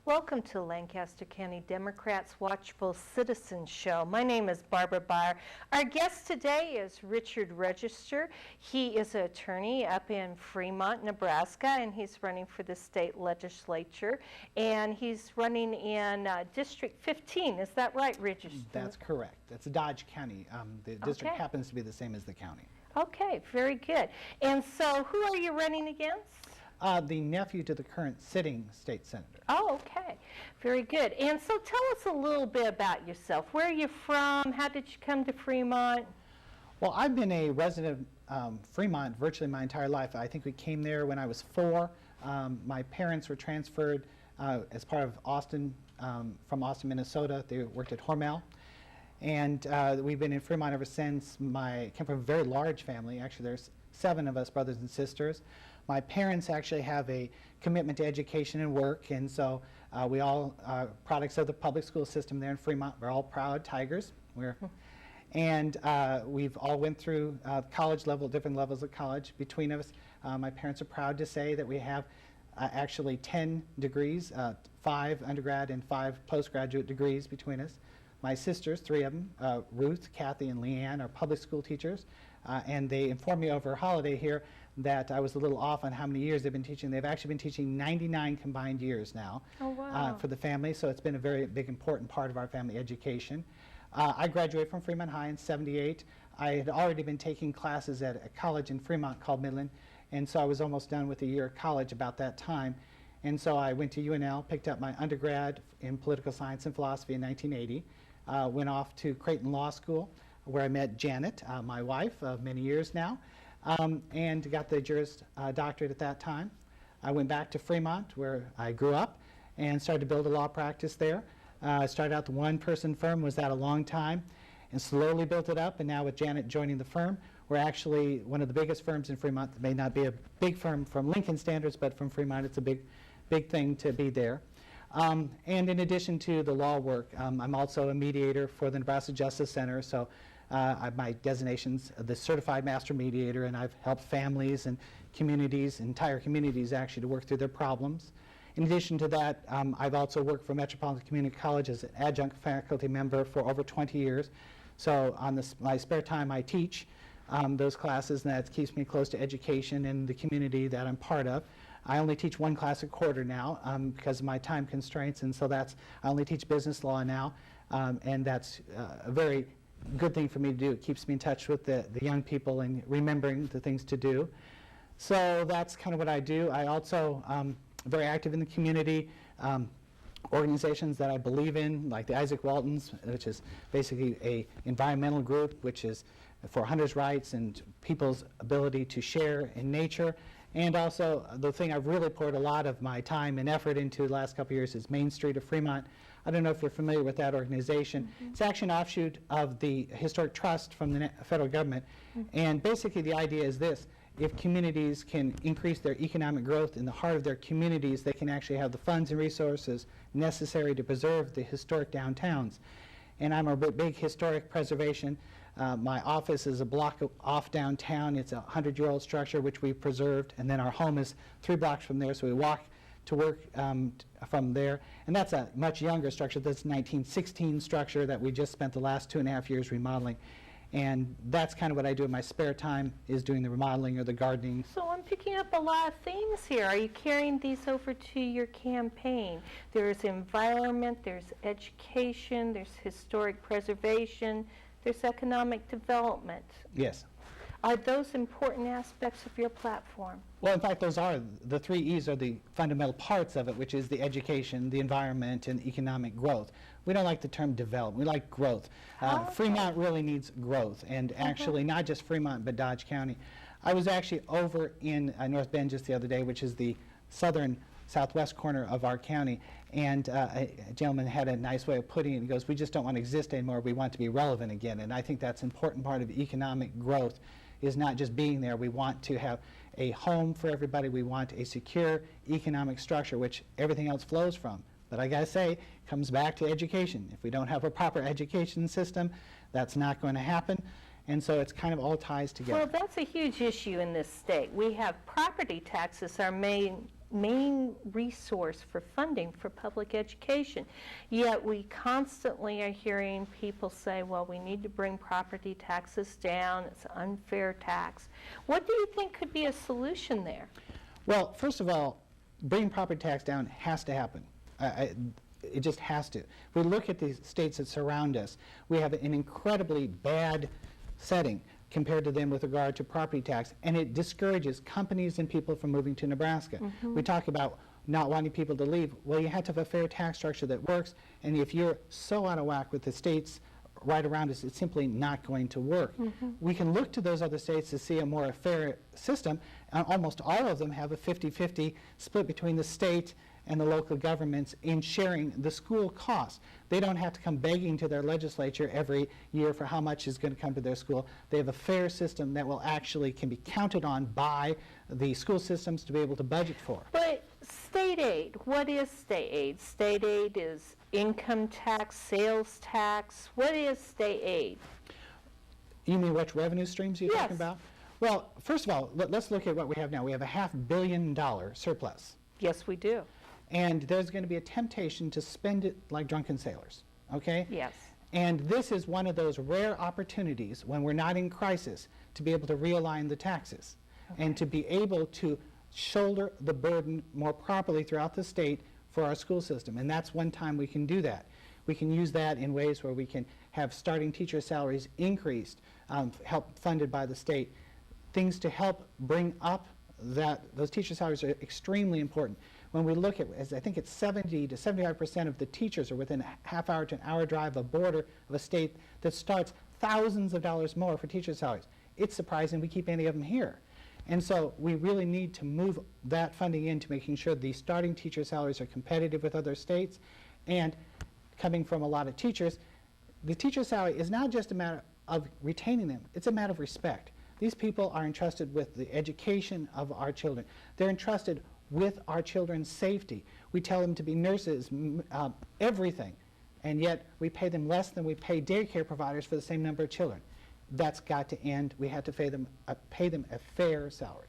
Welcome to Lancaster County Democrats' Watchful Citizens Show. My name is Barbara Baier. Our guest today is Richard Register. He is an attorney up in Fremont, Nebraska, and he's running for the state legislature. And he's running in District 15. Is that right, Register? That's correct. That's Dodge County. The district happens to be the same as the county. Okay, very good. And so who are you running against? The nephew to the current sitting state senator. Oh, okay. Very good. And so tell us a little bit about yourself. Where are you from? How did you come to Fremont? Well, I've been a resident of Fremont virtually my entire life. I think we came there when I was 4. My parents were transferred as part of Austin, from Austin, Minnesota. They worked at Hormel. And we've been in Fremont ever since. I came from a very large family. Actually, there's 7 of us, brothers and sisters. My parents actually have a commitment to education and work, and so we all are products of the public school system there in Fremont. We're all proud Tigers. And we've all went through college level, different levels of college between us. My parents are proud to say that we have actually 10 degrees, 5 undergrad and 5 postgraduate degrees between us. My sisters, 3 of them, Ruth, Kathy, and Leanne, are public school teachers, and they informed me over a holiday here that I was a little off on how many years they've been teaching. They've actually been teaching 99 combined years now. Oh, wow. For the family, so it's been a very big, important part of our family education. I graduated from Fremont High in '78. I had already been taking classes at a college in Fremont called Midland, and so I was almost done with a year of college about that time. And so I went to UNL, picked up my undergrad in political science and philosophy in 1980, went off to Creighton Law School, where I met Janet, my wife of many years now, and got the Juris Doctorate at that time. I went back to Fremont, where I grew up, and started to build a law practice there. I started out the one-person firm, was that a long time, and slowly built it up, and now with Janet joining the firm, we're actually one of the biggest firms in Fremont. It may not be a big firm from Lincoln standards, but from Fremont it's a big thing to be there. And in addition to the law work, I'm also a mediator for the Nebraska Justice Center, so my designation's the Certified Master Mediator, and I've helped families and communities, entire communities actually, to work through their problems. In addition to that, I've also worked for Metropolitan Community College as an adjunct faculty member for over 20 years. So on my spare time, I teach those classes, and that keeps me close to education and the community that I'm part of. I only teach 1 class a quarter now because of my time constraints, and so I only teach business law now, and that's a very good thing for me to do. It keeps me in touch with the young people and remembering the things to do. So that's kind of what I do. I also very active in the community, organizations that I believe in, like the Isaac Waltons, which is basically a environmental group, which is for hunters' rights and people's ability to share in nature. And also, the thing I've really poured a lot of my time and effort into the last couple of years is Main Street of Fremont. I don't know if you're familiar with that organization. Mm-hmm. It's actually an offshoot of the Historic Trust from the federal government. Mm-hmm. And basically the idea is this: if communities can increase their economic growth in the heart of their communities, they can actually have the funds and resources necessary to preserve the historic downtowns. And I'm a big historic preservation. My office is a block off downtown. It's a 100-year-old structure which we preserved, and then our home is 3 blocks from there, so we walk to work from there. And that's a much younger structure. That's a 1916 structure that we just spent the last 2.5 years remodeling. And that's kind of what I do in my spare time, is doing the remodeling or the gardening. So I'm picking up a lot of themes here. Are you carrying these over to your campaign? There's environment, there's education, there's historic preservation, there's economic development. Yes. Are those important aspects of your platform? Well, in fact, those are. The 3 E's are the fundamental parts of it, which is the education, the environment, and economic growth. We don't like the term development. We like growth. Okay. Fremont really needs growth, and actually not just Fremont, but Dodge County. I was actually over in North Bend just the other day, which is the southwest corner of our county, and a gentleman had a nice way of putting it. He goes, "We just don't want to exist anymore. We want to be relevant again." And I think that's an important part of economic growth, is not just being there. We want to have a home for everybody. We want a secure economic structure, which everything else flows from. But I gotta say, it comes back to education. If we don't have a proper education system, that's not going to happen. And so it's kind of all ties together. Well, that's a huge issue in this state. We have property taxes, our main main resource for funding for public education. Yet we constantly are hearing people say, well, we need to bring property taxes down, it's an unfair tax. What do you think could be a solution there? Well, first of all, bringing property tax down has to happen. It just has to. If we look at the states that surround us, we have an incredibly bad setting compared to them with regard to property tax, and it discourages companies and people from moving to Nebraska. We talk about not wanting people to leave. Well, you have to have a fair tax structure that works, and if you're so out of whack with the states right around us, it's simply not going to work. We can look to those other states to see a more fair system, and almost all of them have a 50-50 split between the state and the local governments in sharing the school costs. They don't have to come begging to their legislature every year for how much is going to come to their school. They have a fair system that will actually can be counted on by the school systems to be able to budget for. But state aid, what is state aid? State aid is income tax, sales tax. What is state aid? You mean which revenue streams you're talking about? Well, first of all, let's look at what we have now. We have a $500 million surplus. Yes, we do. And there's going to be a temptation to spend it like drunken sailors, okay? Yes. And this is one of those rare opportunities when we're not in crisis to be able to realign the taxes and to be able to shoulder the burden more properly throughout the state for our school system. And that's one time we can do that. We can use that in ways where we can have starting teacher salaries increased, help funded by the state. Things to help bring up those teacher salaries are extremely important. When we look at, as I think it's 70 to 75% of the teachers are within a half hour to an hour drive of a border of a state that starts thousands of dollars more for teacher salaries. It's surprising we keep any of them here. And so we really need to move that funding into making sure the starting teacher salaries are competitive with other states. And coming from a lot of teachers, the teacher salary is not just a matter of retaining them, it's a matter of respect. These people are entrusted with the education of our children. They're entrusted with our children's safety. We tell them to be nurses, everything, and yet we pay them less than we pay daycare providers for the same number of children. That's got to end. We have to pay them a fair salary.